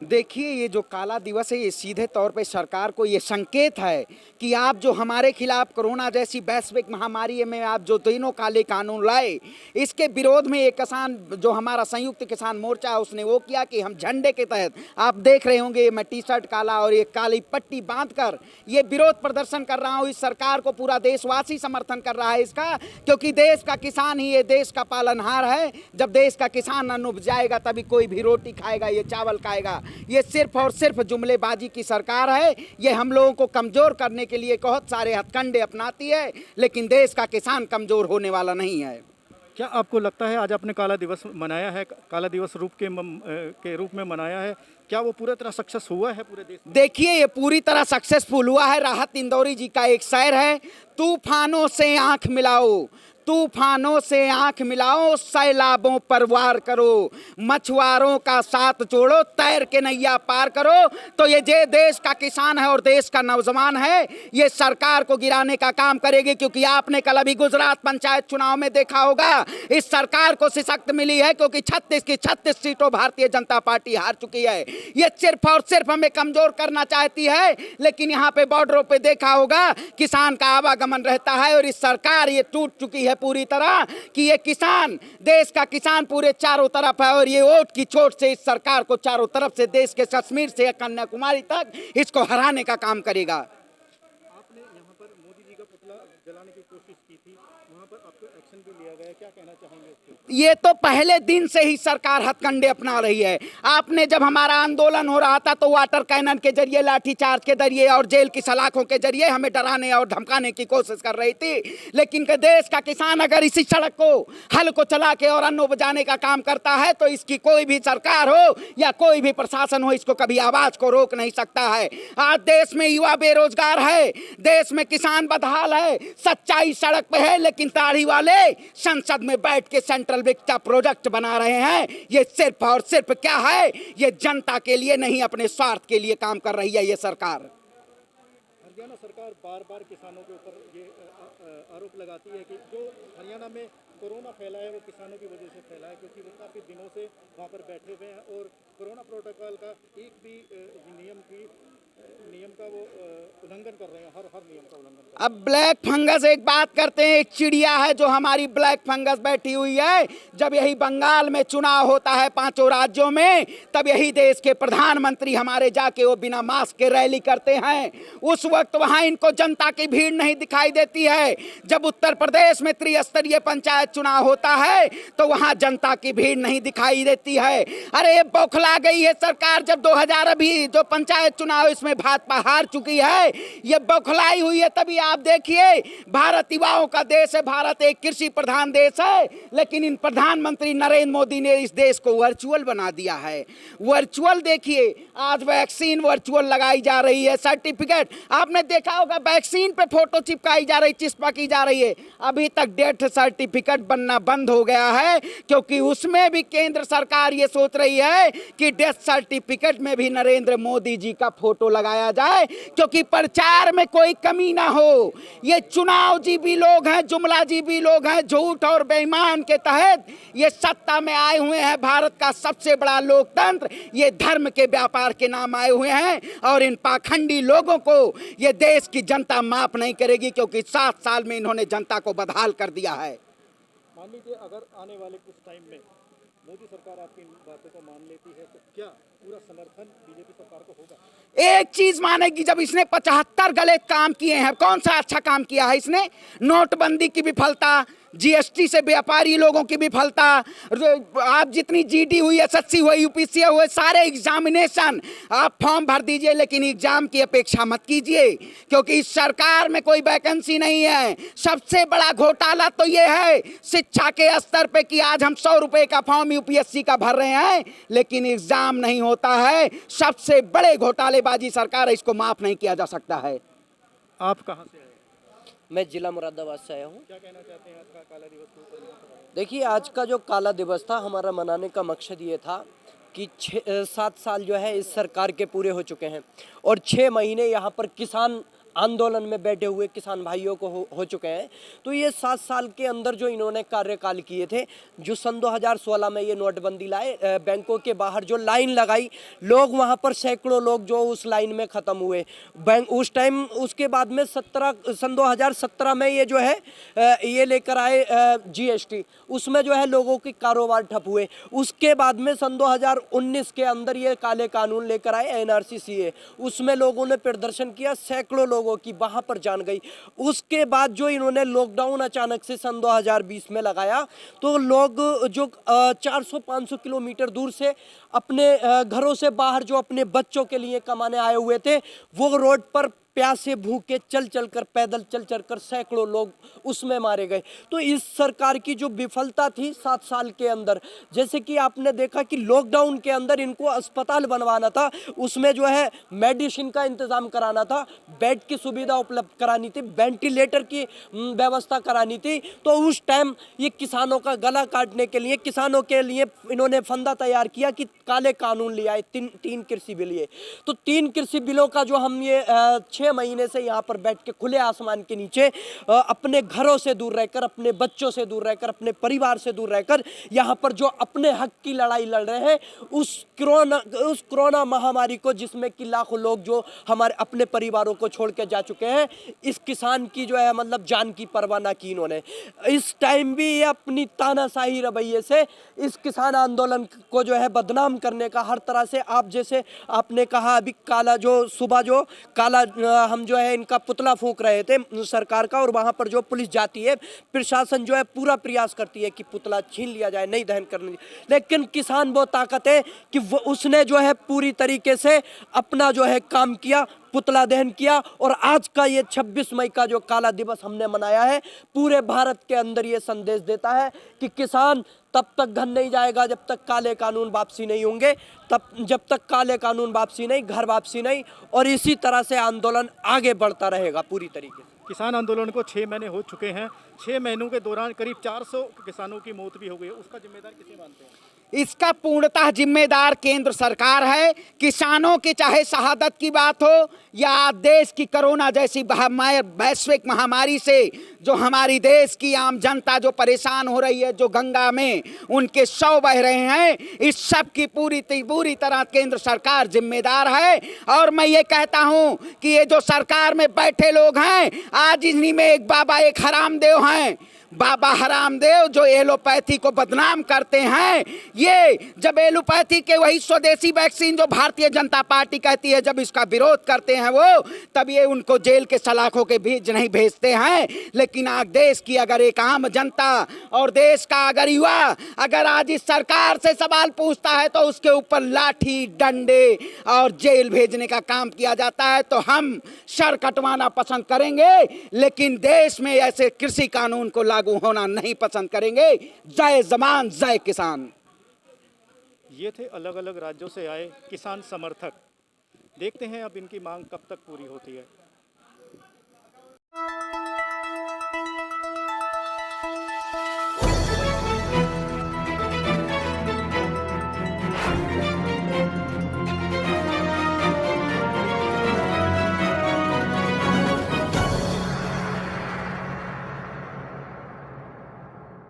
देखिए, ये जो काला दिवस है ये सीधे तौर पे सरकार को ये संकेत है कि आप जो हमारे खिलाफ कोरोना जैसी वैश्विक महामारी में आप जो तीनों काले कानून लाए, इसके विरोध में एक किसान जो हमारा संयुक्त किसान मोर्चा है उसने वो किया कि हम झंडे के तहत आप देख रहे होंगे मैं टी शर्ट काला और ये काली पट्टी बांधकर ये विरोध प्रदर्शन कर रहा हूँ। इस सरकार को पूरा देशवासी समर्थन कर रहा है इसका, क्योंकि देश का किसान ही ये देश का पालनहार है। जब देश का किसान अन्न उपजाएगा तभी कोई भी रोटी खाएगा, ये चावल खाएगा। ये सिर्फ और सिर्फ जुमलेबाजी की सरकार है। ये हम लोगों को कमज़ोर करने के लिए बहुत सारे हथकंडे अपनाती है, लेकिन देश का किसान कमज़ोर होने वाला नहीं है। क्या आपको लगता है आज आपने काला दिवस मनाया है, काला दिवस के रूप में मनाया है, क्या वो पूरी तरह सक्सेस हुआ है पूरे देश में? देखिए, ये पूरी तरह सक्सेसफुल हुआ है। राहत इंदौरी जी का एक शेर है, तूफानों से आंख मिलाओ, तूफानों से आंख मिलाओ, सैलाबों पर वार करो, मछुआरों का साथ छोड़ो, तैर के नैया पार करो। तो ये देश का किसान है और देश का नौजवान है, ये सरकार को गिराने का काम करेगी। क्योंकि आपने कल अभी गुजरात पंचायत चुनाव में देखा होगा, इस सरकार को सशक्त मिली है क्योंकि 36 की 36 सीटों भारतीय जनता पार्टी हार चुकी है। ये सिर्फ और सिर्फ हमें कमजोर करना चाहती है, लेकिन यहाँ पे बॉर्डरों पे देखा होगा किसान का आवागमन रहता है। और इस सरकार ये टूट चुकी है पूरी तरह कि ये किसान, देश का किसान पूरे चारों तरफ है और ये वोट की चोट से इस सरकार को चारों तरफ से, देश के कश्मीर से कन्याकुमारी तक इसको हराने का काम करेगा। आपने यहाँ पर मोदी जी का पुतला जलाने की कोशिश की थी, वहाँ पर आपको एक्शन भी लिया गया, क्या कहना चाहेंगे इसके? ये तो पहले दिन से ही सरकार हथकंडे अपना रही है। आपने जब हमारा आंदोलन हो रहा था तो वाटर कैनन के जरिए, लाठीचार्ज के जरिए और जेल की सलाखों के जरिए हमें डराने और धमकाने की कोशिश कर रही थी। लेकिन देश का किसान अगर इसी सड़क को, हल को चला के और अन्न उपजाने का काम करता है तो इसकी कोई भी सरकार हो या कोई भी प्रशासन हो, इसको कभी आवाज को रोक नहीं सकता है। आज देश में युवा बेरोजगार है, देश में किसान बदहाल है, सच्चाई सड़क पे है, लेकिन दाढ़ी वाले संसद में बैठ के सेंट्रल विक्टा प्रोजेक्ट बना रहे हैं। ये सिर्फ और सिर्फ क्या है, ये जनता के लिए नहीं अपने स्वार्थ के लिए काम कर रही है ये सरकार। हरियाणा सरकार बार बार किसानों के ऊपर ये आरोप लगाती है कि जो हरियाणा में कोरोना फैला है वो किसानों की वजह से फैला है, क्योंकि वो काफ़ी दिनों से वहाँ पर बैठे हुए हैं और कोरोना प्रोटोकॉल का एक भी नियम का वो उल्लंघन कर रहे हैं, हर नियम का उल्लंघन कर रहे हैं। अब ब्लैक फंगस एक बात करते हैं, एक चिड़िया है जो हमारी ब्लैक फंगस बैठी हुई है। जब यही बंगाल में चुनाव होता है 5 राज्यों में, तब यही देश के प्रधानमंत्री हमारे जाके वो बिना मास्क के रैली करते हैं। उस वक्त वहां इनको जनता की भीड़ नहीं दिखाई देती है। जब उत्तर प्रदेश में त्रिस्तरीय पंचायत चुनाव होता है तो वहां जनता की भीड़ नहीं दिखाई देती है। अरे ये बौखला गई है सरकार। जब 2000 अभी जो पंचायत चुनाव इसमें भाजपा हार चुकी है, ये बौखलाई हुई है। तभी आप देखिए, भारत युवाओं का देश है, भारत एक कृषि प्रधान देश है, लेकिन इन प्रधानमंत्री नरेंद्र मोदी ने इस देश को वर्चुअल बना दिया है। वर्चुअल देखिए, आज वैक्सीन वर्चुअल लगाई जा रही है, सर्टिफिकेट आपने देखा होगा, वैक्सीन पे फोटो चिपकाई जा रही, चिपकी जा रही है। अभी तक डेथ सर्टिफिकेट बनना बंद हो गया है, क्योंकि उसमें भी केंद्र सरकार ये सोच रही है कि डेथ सर्टिफिकेट में भी नरेंद्र मोदी जी का फोटो लगाया जाए, क्योंकि प्रचार में कोई कमी ना हो। ये चुनाव जीवी लोग हैं, जुमला जीवी लोग हैं, झूठ और बेईमान के तहत ये सत्ता में आए हुए हैं। भारत का सबसे बड़ा लोकतंत्र ये धर्म के व्यापार के नाम आए हुए हैं, और इन पाखंडी लोगों को ये देश की जनता माफ नहीं करेगी, क्योंकि 7 साल में इन्होंने जनता को बदहाल कर दिया है। मान लीजिए अगर आने वाले कुछ टाइम में मोदी सरकार आपकी इन बातों को मान लेती है तो क्या पूरा समर्थन बीजेपी सरकार को होगा? एक चीज मानेगी, जब इसने 75 गलत काम किए हैं, कौन सा अच्छा काम किया है इसने? नोटबंदी की विफलता, जीएसटी से व्यापारी लोगों की विफलता, आप जितनी जीडी हुई, एसएससी हुई, यूपीसी हुए, सारे एग्जामिनेशन आप फॉर्म भर दीजिए, लेकिन एग्जाम की अपेक्षा मत कीजिए, क्योंकि इस सरकार में कोई वैकेंसी नहीं है। सबसे बड़ा घोटाला तो ये है शिक्षा के स्तर पे कि आज हम 100 रुपए का फॉर्म यूपीएससी का भर रहे हैं, लेकिन एग्जाम नहीं होता है। सबसे बड़े घोटालेबाजी सरकार है, इसको माफ नहीं किया जा सकता है। आप कहाँ से आए? मैं जिला मुरादाबाद से आया हूँ। क्या कहना चाहते हैं आज का काला दिवस के ऊपर? देखिए, आज का जो काला दिवस था, हमारा मनाने का मकसद ये था कि 7 साल जो है इस सरकार के पूरे हो चुके हैं और 6 महीने यहाँ पर किसान आंदोलन में बैठे हुए किसान भाइयों को हो चुके हैं। तो ये 7 साल के अंदर जो इन्होंने कार्यकाल किए थे, जो सन 2016 में ये नोटबंदी लाए, बैंकों के बाहर जो लाइन लगाई, लोग वहाँ पर सैकड़ों लोग जो उस लाइन में ख़त्म हुए। बैंक उस टाइम, उसके बाद में सन 2017 में ये जो है ये लेकर आए GST, उसमें जो है लोगों के कारोबार ठप हुए। उसके बाद में सन 2019 के अंदर ये काले कानून लेकर आए NRC CA, उसमें लोगों ने प्रदर्शन किया, सैकड़ों लोगों की वहां पर जान गई। उसके बाद जो इन्होंने लॉकडाउन अचानक से सन 2020 में लगाया, तो लोग जो 400-500 किलोमीटर दूर से अपने घरों से बाहर जो अपने बच्चों के लिए कमाने आए हुए थे, वो रोड पर प्यासे भूखे चल चलकर, पैदल चल चलकर सैकड़ों लोग उसमें मारे गए। तो इस सरकार की जो विफलता थी 7 साल के अंदर, जैसे कि आपने देखा कि लॉकडाउन के अंदर इनको अस्पताल बनवाना था, उसमें जो है मेडिसिन का इंतजाम कराना था, बेड की सुविधा उपलब्ध करानी थी, वेंटिलेटर की व्यवस्था करानी थी। तो उस टाइम ये किसानों का गला काटने के लिए, किसानों के लिए इन्होंने फंदा तैयार किया कि काले कानून ले आए, तीन कृषि बिल। ये तो 3 कृषि बिलों का जो हम ये 6 महीने से यहाँ पर बैठ के खुले आसमान के नीचे अपने घरों से दूर रहकर, अपने बच्चों से दूर रहकर, अपने परिवार से दूर रहकर यहाँ पर जो अपने हक की लड़ाई लड़ रहे हैं, उस कोरोना महामारी को, जिसमें कि लाखों लोग जो हमारे अपने परिवारों को छोड़ के जा चुके हैं, इस किसान की जो है मतलब जान की परवाह ना की इन्होंने। इस टाइम भी ये अपनी तानाशाही रवैये से इस किसान आंदोलन को जो है बदनाम करने का हर तरह से, आप जैसे आपने कहा अभी काला जो सुबह जो काला हम जो है इनका पुतला फूंक रहे थे सरकार का, और वहां पर जो पुलिस जाती है, प्रशासन जो है पूरा प्रयास करती है कि पुतला छीन लिया जाए, नहीं दहन करने, लेकिन किसान वो ताकत है कि वो उसने जो है पूरी तरीके से अपना जो है काम किया, पुतला दहन किया। और आज का ये 26 मई का जो काला दिवस हमने मनाया है, पूरे भारत के अंदर ये संदेश देता है कि किसान तब तक घर नहीं जाएगा जब तक काले कानून वापसी नहीं होंगे, जब तक काले कानून वापसी नहीं, घर वापसी नहीं, और इसी तरह से आंदोलन आगे बढ़ता रहेगा पूरी तरीके से। किसान आंदोलन को 6 महीने हो चुके हैं। 6 महीनों के दौरान करीब 400 किसानों की मौत भी हो गई। उसका जिम्मेदार किसे मानते हैं? इसका पूर्णतः जिम्मेदार केंद्र सरकार है। किसानों की चाहे शहादत की बात हो या देश की कोरोना जैसी वैश्विक महामारी से जो हमारी देश की आम जनता जो परेशान हो रही है, जो गंगा में उनके शव बह रहे हैं, इस सब की पूरी तरह केंद्र सरकार जिम्मेदार है। और मैं ये कहता हूं कि ये जो सरकार में बैठे लोग हैं, आज इन्हीं में एक बाबा, एक हरामदेव हैं, बाबा हरामदेव, जो एलोपैथी को बदनाम करते हैं। ये जब एलोपैथी के वही स्वदेशी वैक्सीन जो भारतीय जनता पार्टी कहती है, जब इसका विरोध करते हैं वो, तब ये उनको जेल के सलाखों के बीच नहीं भेजते हैं। लेकिन आज देश की अगर एक आम जनता और देश का अगर युवा अगर आज इस सरकार से सवाल पूछता है, तो उसके ऊपर लाठी, डंडे और जेल भेजने का काम किया जाता है। तो हम सर कटवाना पसंद करेंगे, लेकिन देश में ऐसे कृषि कानून को लागू होना नहीं पसंद करेंगे। जय जवान, जय किसान। ये थे अलग अलग राज्यों से आए किसान समर्थक। देखते हैं अब इनकी मांग कब तक पूरी होती है।